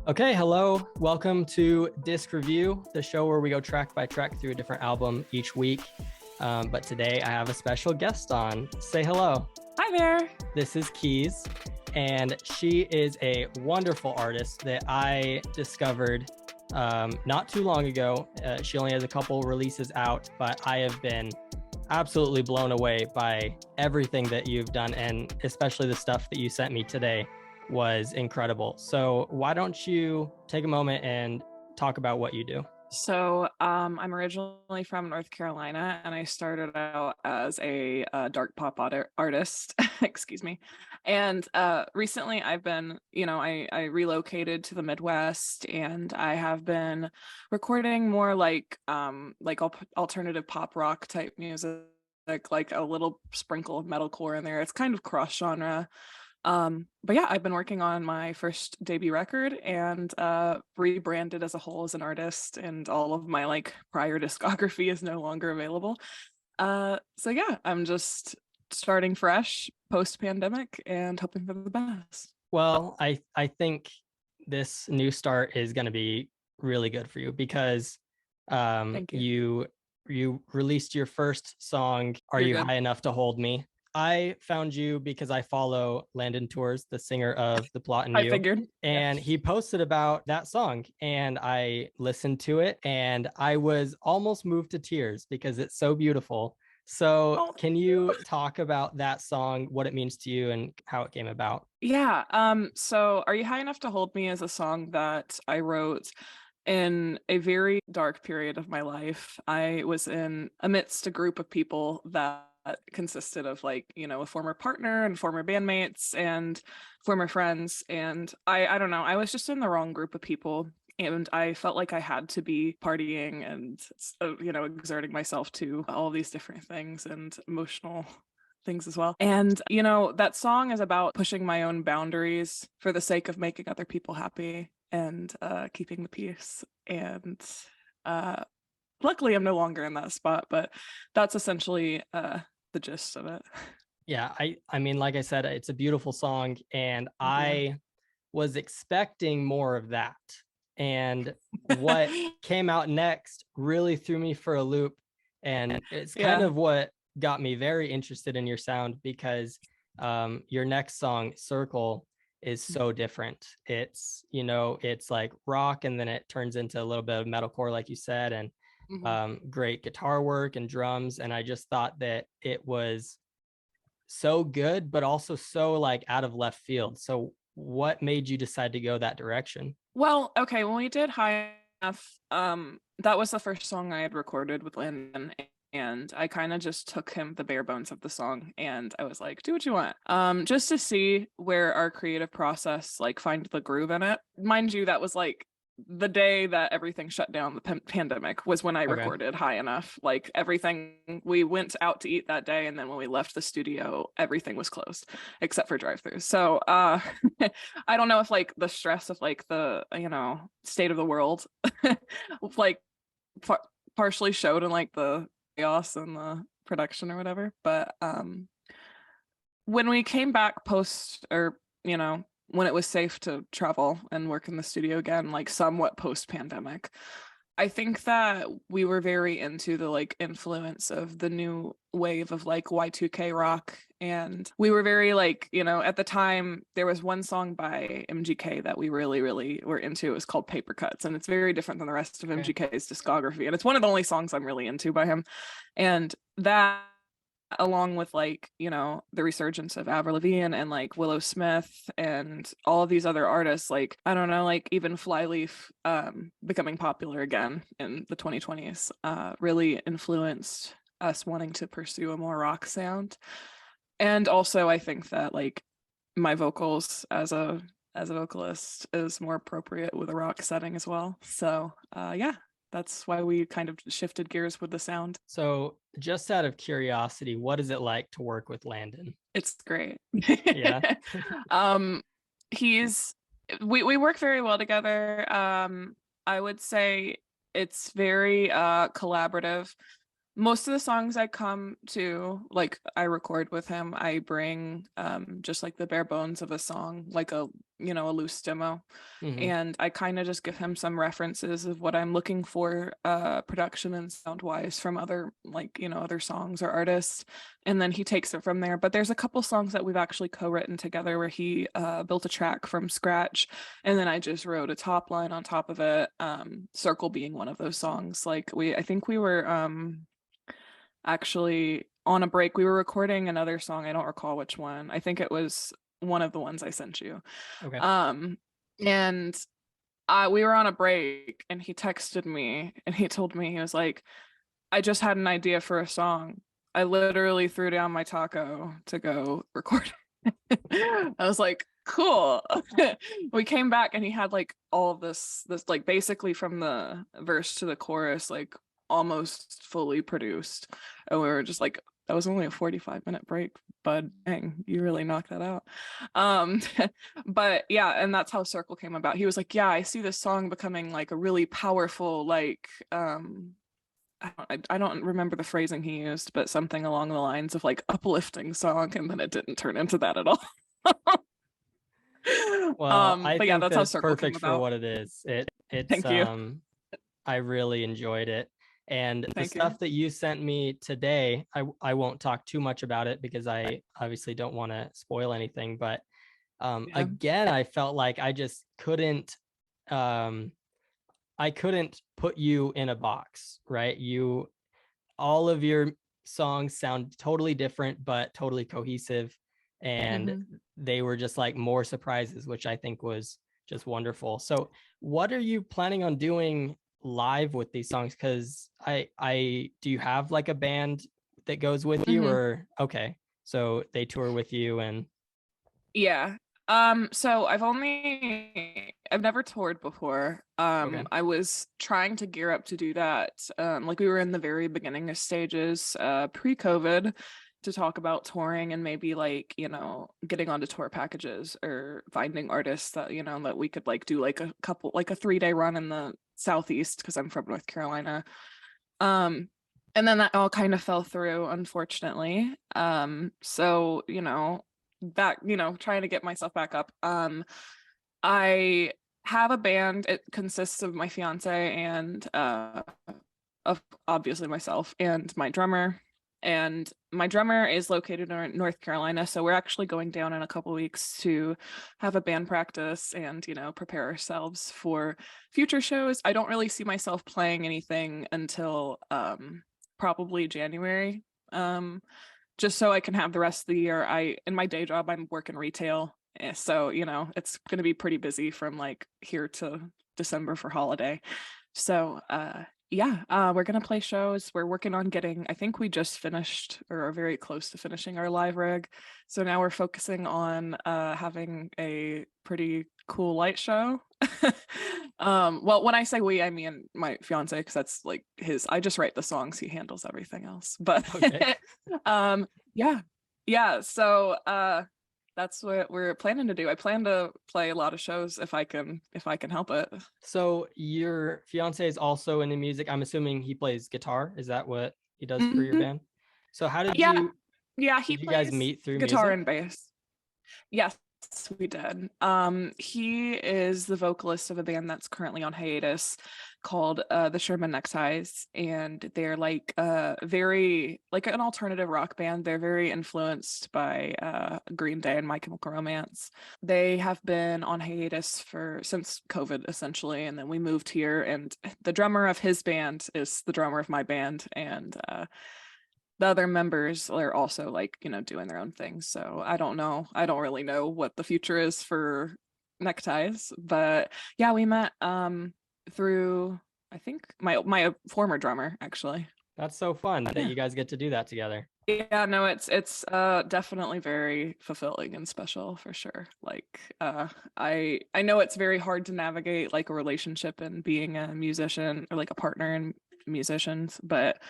Okay, hello. Welcome to Disc Review, the show where we go track by track through a different album each week. But today I have a special guest on. Say hello. Hi there. This is Keyse, and she is a wonderful artist that I discovered not too long ago. She only has a couple releases out, but I have been absolutely blown away by everything that you've done, and especially the stuff that you sent me today was incredible. So why don't you take a moment and talk about what you do? So I'm originally from North Carolina, and I started out as a dark pop artist, excuse me. And recently I've been, I relocated to the Midwest, and I have been recording more like alternative pop rock type music, like a little sprinkle of metalcore in there. It's kind of cross genre. But yeah, I've been working on my first debut record and rebranded as a whole as an artist, and all of my prior discography is no longer available. So yeah, I'm just starting fresh post-pandemic and hoping for the best. Well, I think this new start is going to be really good for you because Thank you. you released your first song, Are You're You good. High Enough to Hold Me? I found you because I follow Landon Tours, the singer of The Plot and I You, figured. Yeah. and he posted about that song, and I listened to it and I was almost moved to tears because it's so beautiful. So Oh, can you talk about that song, what it means to you and how it came about? yeah. So Are You High Enough to Hold Me is a song that I wrote in a very dark period of my life. I was amidst a group of people that consisted of a former partner and former bandmates and former friends. And I don't know, I was just in the wrong group of people. And I felt like I had to be partying and, exerting myself to all these different things and emotional things as well. And, that song is about pushing my own boundaries for the sake of making other people happy and keeping the peace. And uh, luckily, I'm no longer in that spot, but that's essentially the gist of it. Yeah, I mean, like I said, it's a beautiful song, and Thank you. I was expecting more of that. And what came out next really threw me for a loop. And it's kind Yeah. of what got me very interested in your sound because your next song, Circle, is so different. It's like rock, and then it turns into a little bit of metalcore, like you said, and Mhm. great guitar work and drums. And I just thought that it was so good, but also so like out of left field. So what made you decide to go that direction? Well, okay, when we did High Enough, that was the first song I had recorded with Landon, and I kind of just took him the bare bones of the song, and I was like, do what you want. Just to see where our creative process find the groove in it. Mind you, that was the day that everything shut down, the pandemic was when I Okay. recorded High Enough. Like everything, we went out to eat that day, and then when we left the studio, everything was closed except for drive-throughs. So I don't know if the stress of the state of the world like par- partially showed in the chaos and the production or whatever, but when we came back post, or when it was safe to travel and work in the studio again, somewhat post pandemic, I think that we were very into the influence of the new wave of Y2K rock. And we were very at the time there was one song by MGK that we really, really were into. It was called Paper Cuts. And it's very different than the rest of Okay. MGK's discography. And it's one of the only songs I'm really into by him. And that, along with the resurgence of Avril Lavigne and Willow Smith and all of these other artists, I don't know, even Flyleaf becoming popular again in the 2020s, really influenced us wanting to pursue a more rock sound. And also I think that my vocals as a vocalist is more appropriate with a rock setting as well. So yeah, that's why we kind of shifted gears with the sound. So just out of curiosity, what is it like to work with Landon? It's great. Yeah. um he's we work very well together. I would say it's very collaborative. Most of the songs I come to, I record with him, I bring just the bare bones of a song, a loose demo. Mm-hmm. And I kind of just give him some references of what I'm looking for, production and sound wise, from other, like, other songs or artists, and then he takes it from there. But there's a couple songs that we've actually co-written together where he built a track from scratch, and then I just wrote a top line on top of it, Circle being one of those songs. Like, I think we were actually on a break, we were recording another song, I don't recall which one. I think it was one of the ones I sent you. Okay. And we were on a break, and he texted me and he told me, he was like, I just had an idea for a song. I literally threw down my taco to go record. I was like, cool. We came back and he had like all of this like basically from the verse to the chorus, like almost fully produced. And we were just like, that was only a 45-minute break, bud. Dang, you really knocked that out. But yeah, and that's how Circle came about. He was like, yeah, I see this song becoming like a really powerful, like, I don't remember the phrasing he used, but something along the lines of like uplifting song, and then it didn't turn into that at all. Well, I But yeah, think that's how that's Circle came perfect for about. what it is. It's Thank you. I really enjoyed it. And the Thank you. stuff that you sent me today, I won't talk too much about it because I obviously don't want to spoil anything, but Yeah. again, I felt like I just couldn't I couldn't put you in a box, right? All of your songs sound totally different but totally cohesive, and Mhm. they were just like more surprises, which I think was just wonderful. So what are you planning on doing live with these songs? Because I do you have like a band that goes with you, Mhm. or okay, so they tour with you? And Yeah. So I've never toured before. okay. I was trying to gear up to do that. Like we were in the very beginning of stages, pre-COVID, to talk about touring and maybe like, getting onto tour packages or finding artists that, that we could like do like a couple, like a 3-day run in the Southeast, because I'm from North Carolina. Um, and then that all kind of fell through, unfortunately. So, back, trying to get myself back up. I have a band. It consists of my fiance and of obviously myself and my drummer. And my drummer is located in North Carolina, so we're actually going down in a couple weeks to have a band practice and, prepare ourselves for future shows. I don't really see myself playing anything until probably January. Just so I can have the rest of the year. In my day job, I'm working retail. So, it's going to be pretty busy from like here to December for holiday. So, yeah, we're going to play shows. We're working on I think we just finished or are very close to finishing our live rig. So now we're focusing on having a pretty cool light show. Well, when I say we, I mean my fiance, because that's like I just write the songs, he handles everything else. But Okay. yeah. So that's what we're planning to do. I plan to play a lot of shows if I can help it. So your fiance is also into music. I'm assuming he plays guitar. Is that what he does for your Mhm. band? So how did Yeah, he you guys plays meet through guitar music? and bass. Yes, we did. He is the vocalist of a band that's currently on hiatus called the Sherman Neckties, and they're like very like an alternative rock band. They're very influenced by Green Day and My Chemical Romance. They have been on hiatus since COVID essentially, and then we moved here, and the drummer of his band is the drummer of my band, and the other members are also like, doing their own things. So I don't really know what the future is for Neckties, but yeah, we met through, I think, my former drummer, actually. That's so fun that Yeah. you guys get to do that together. Yeah, no, it's definitely very fulfilling and special for sure. Like I know it's very hard to navigate like a relationship and being a musician or like a partner in musicians, but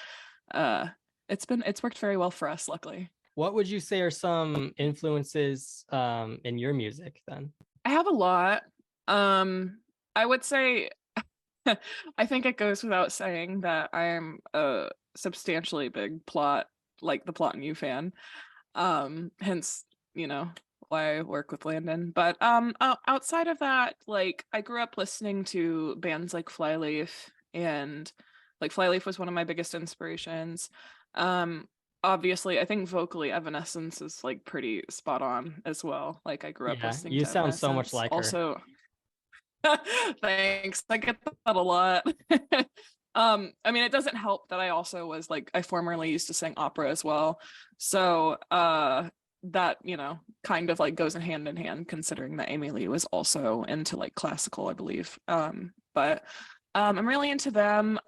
it's worked very well for us, luckily. What would you say are some influences in your music then? I have a lot. I would say I think it goes without saying that I am a substantially big the Plot and You fan. Hence, why I work with Landon. But outside of that, like I grew up listening to bands like Flyleaf, and like Flyleaf was one of my biggest inspirations. Um Obviously, I think vocally Evanescence is like pretty spot on as well. Like I grew up Yeah, listening you to sound so much Evanescence. like her. Also, thanks. I get that a lot. I mean, it doesn't help that I also was like I formerly used to sing opera as well. So that, kind of like goes in hand considering that Amy Lee was also into like classical, I believe. But I'm really into them.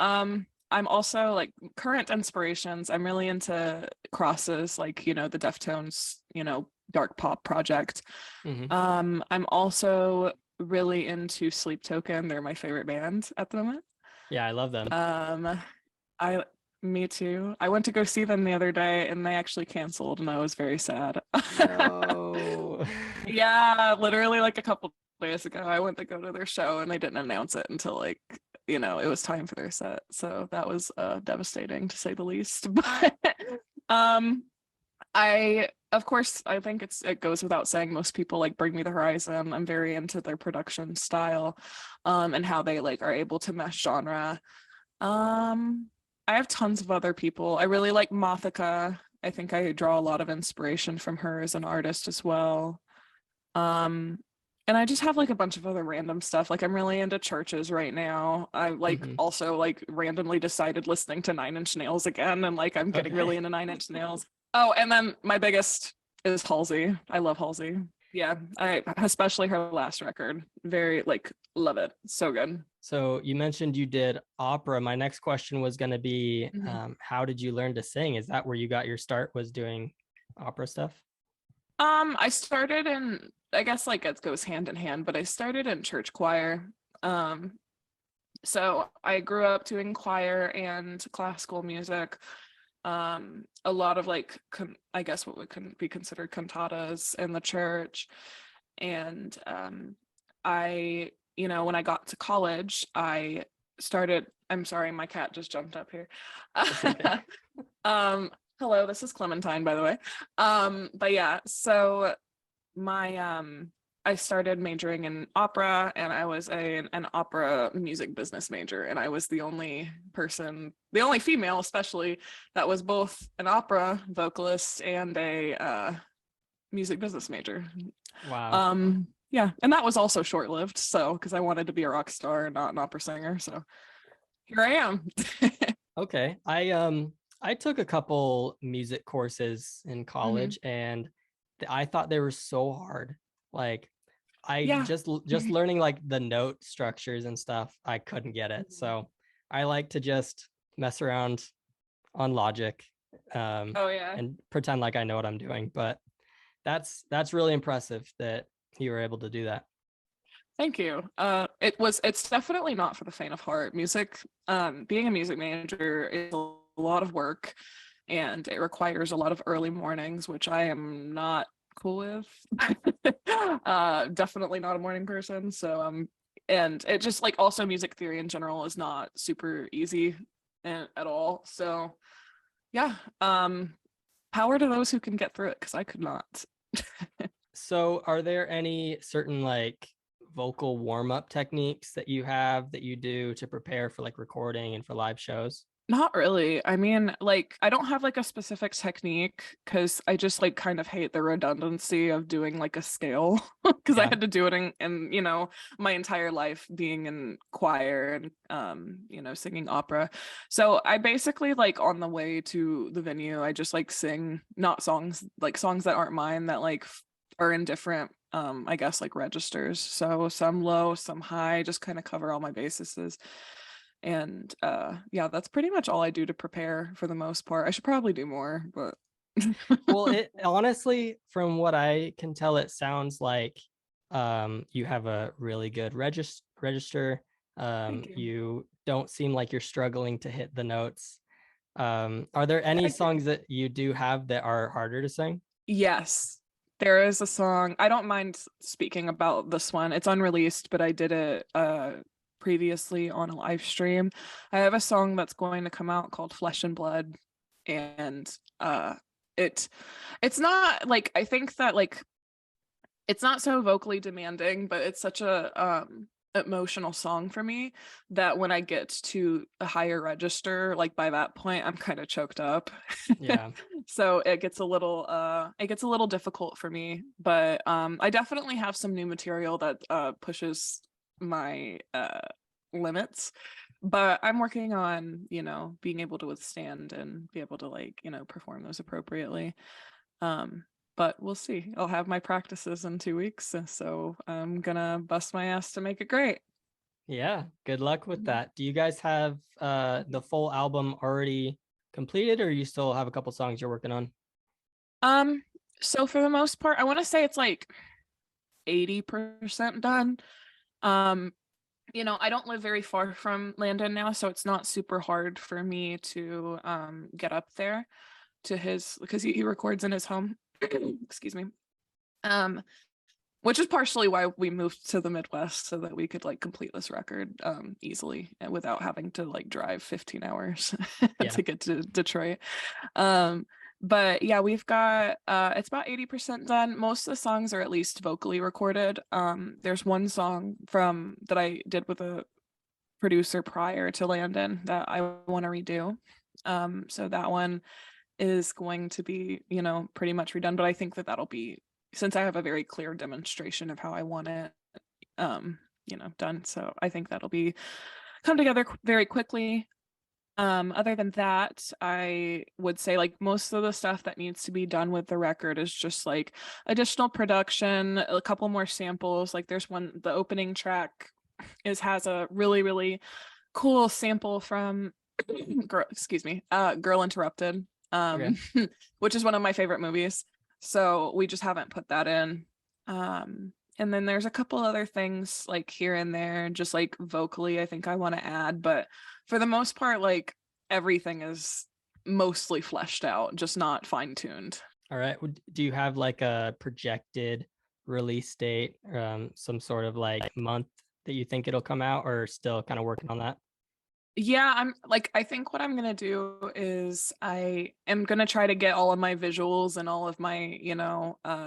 I'm also like current inspirations. I'm really into Crosses, like, the Deftones, dark pop project. Hmm. I'm also really into Sleep Token. They're my favorite band at the moment. Yeah, I love them. Um, I Me too. I went to go see them the other day and they actually canceled and I was very sad. No. Yeah, literally like a couple days ago, I went to go to their show and they didn't announce it until like, it was time for their set. So that was devastating to say the least. But um of course, I think it goes without saying, most people like Bring Me the Horizon. I'm very into their production style, and how they like are able to mesh genre. Um, I have tons of other people. I really like Mothica. I think I draw a lot of inspiration from her as an artist as well. Um, and I just have like a bunch of other random stuff. Like I'm really into churches right now. I like Hmm. also like randomly decided listening to Nine Inch Nails again, and like I'm getting Okay. really into Nine Inch Nails. Oh, and then my biggest is Halsey. I love Halsey. Yeah, I especially her last record. Very like love it. So good. So you mentioned you did opera. My next question was going to be, Mhm. how did you learn to sing? Is that where you got your start, was doing opera stuff? I started in, I guess like it goes hand in hand, but I started in church choir. Um, so I grew up doing choir and classical music. A lot of like I guess what would be considered cantatas in the church. And I, when I got to college, I started, I'm sorry, my cat just jumped up here. It's okay. um Hello, this is Clementine, by the way. But yeah, so my I started majoring in opera, and I was an opera music business major, and I was the only female especially, that was both an opera vocalist and a music business major. Wow. Yeah, and that was also short-lived, so because I wanted to be a rock star and not an opera singer, so here I am. Okay. I took a couple music courses in Mhm. college and I thought they were so hard. Like I Yeah. just learning like the note structures and stuff, I couldn't get it. Mhm. So I like to just mess around on Logic, um, Oh yeah. and pretend like I know what I'm doing. But that's really impressive that you were able to do that. Thank you. It's definitely not for the faint of heart. Music, being a music manager is a lot of work and it requires a lot of early mornings, which I am not cool with. Definitely not a morning person. So and it just like also music theory in general is not super easy at all. So yeah, power to those who can get through it, because I could not. So are there any certain like vocal warm-up techniques that you have that you do to prepare for like recording and for live shows? Not really. I mean, like, I don't have like a specific technique because I just like kind of hate the redundancy of doing like a scale because I Yeah. had to do it in, my entire life being in choir and singing opera. So I basically like on the way to the venue, I just like sing not songs, like songs that aren't mine that like are in different I guess like registers. So some low, some high, just kind of cover all my bases. And yeah, that's pretty much all I do to prepare for the most part. I should probably do more, but Well, it honestly, from what I can tell, it sounds like you have a really good register. thank you. You don't seem like you're struggling to hit the notes. Are there any Thank you. songs that you do have that are harder to sing? Yes, there is a song. I don't mind speaking about this one. It's unreleased, but I did it previously on a live stream. I have a song that's going to come out called Flesh and Blood, and it it's not like, I think that like it's not so vocally demanding, but it's such a emotional song for me that when I get to a higher register, like by that point, I'm kind of choked up. Yeah. So it gets a little difficult for me. But I definitely have some new material that pushes my limits. But I'm working on, being able to withstand and be able to like, perform those appropriately. But we'll see. I'll have my practices in 2 weeks, so I'm gonna bust my ass to make it great. Yeah. Good luck with that. Do you guys have the full album already completed, or you still have a couple songs you're working on? Um, so for the most part, I want to say it's like 80% done. Um, I don't live very far from Landon now, so it's not super hard for me to get up there to his, because he records in his home. Excuse me. Um, which is partially why we moved to the Midwest, so that we could like complete this record easily and without having to like drive 15 hours Yeah. to get to Detroit. But yeah, we've got it's about 80% done. Most of the songs are at least vocally recorded. There's one song from that I did with a producer prior to Landon that I want to redo. So that one is going to be, pretty much redone, but I think that that'll be, since I have a very clear demonstration of how I want it done. So I think that'll be come together very quickly. Other than that, I would say like most of the stuff that needs to be done with the record is just like additional production, a couple more samples. Like there's one, the opening track has a really, really cool sample from Girl Interrupted, Okay. which is one of my favorite movies. So we just haven't put that in. And then there's a couple other things like here and there, just like vocally, I think I want to add, but for the most part, like everything is mostly fleshed out, just not fine-tuned. All right. Do you have like a projected release date, some sort of like month that you think it'll come out, or still kind of working on that? Yeah, I think what I'm gonna do is I am gonna try to get all of my visuals and all of my,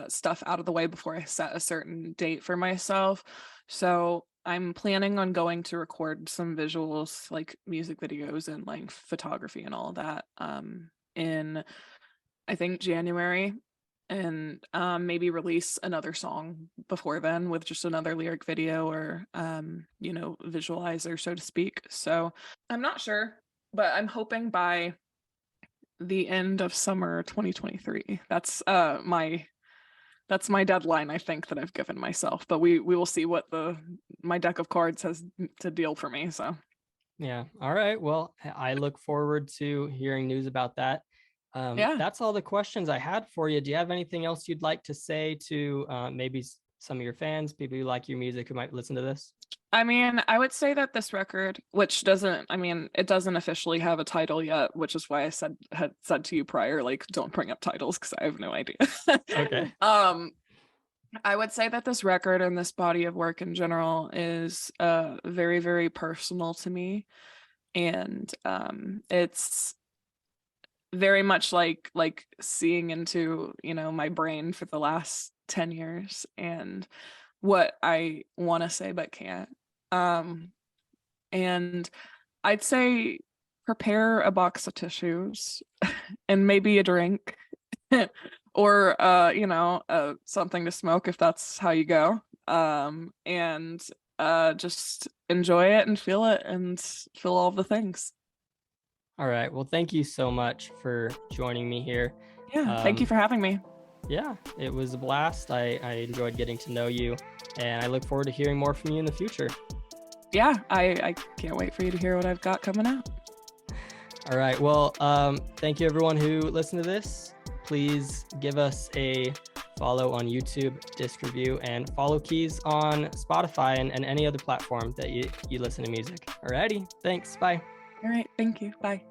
stuff out of the way before I set a certain date for myself. So I'm planning on going to record some visuals, like music videos and like photography and all of that, in I think January, and maybe release another song before then with just another lyric video or visualizer, so to speak. So I'm not sure, but I'm hoping by the end of summer 2023. That's my deadline, I think, that I've given myself, but we will see what my deck of cards has to deal for me. So Yeah. All right. Well, I look forward to hearing news about that. yeah. That's all the questions I had for you. Do you have anything else you'd like to say to maybe some of your fans, people who like your music, who might listen to this? I mean, I would say that this record, which it doesn't officially have a title yet, which is why I had said to you prior, like, don't bring up titles because I have no idea. Okay. I would say that this record and this body of work in general is very, very personal to me. And it's very much like seeing into, my brain for the last 10 years and what I want to say but can't. And I'd say prepare a box of tissues and maybe a drink or something to smoke if that's how you go. And just enjoy it and feel all the things. All right. Well, thank you so much for joining me here. Yeah, thank you for having me. Yeah, it was a blast. I enjoyed getting to know you, and I look forward to hearing more from you in the future. Yeah, I can't wait for you to hear what I've got coming out. All right. Well, thank you everyone who listened to this. Please give us a follow on YouTube, Disc Review, and follow Keyse on Spotify and any other platform that you listen to music. All righty. Thanks. Bye. All right. Thank you. Bye.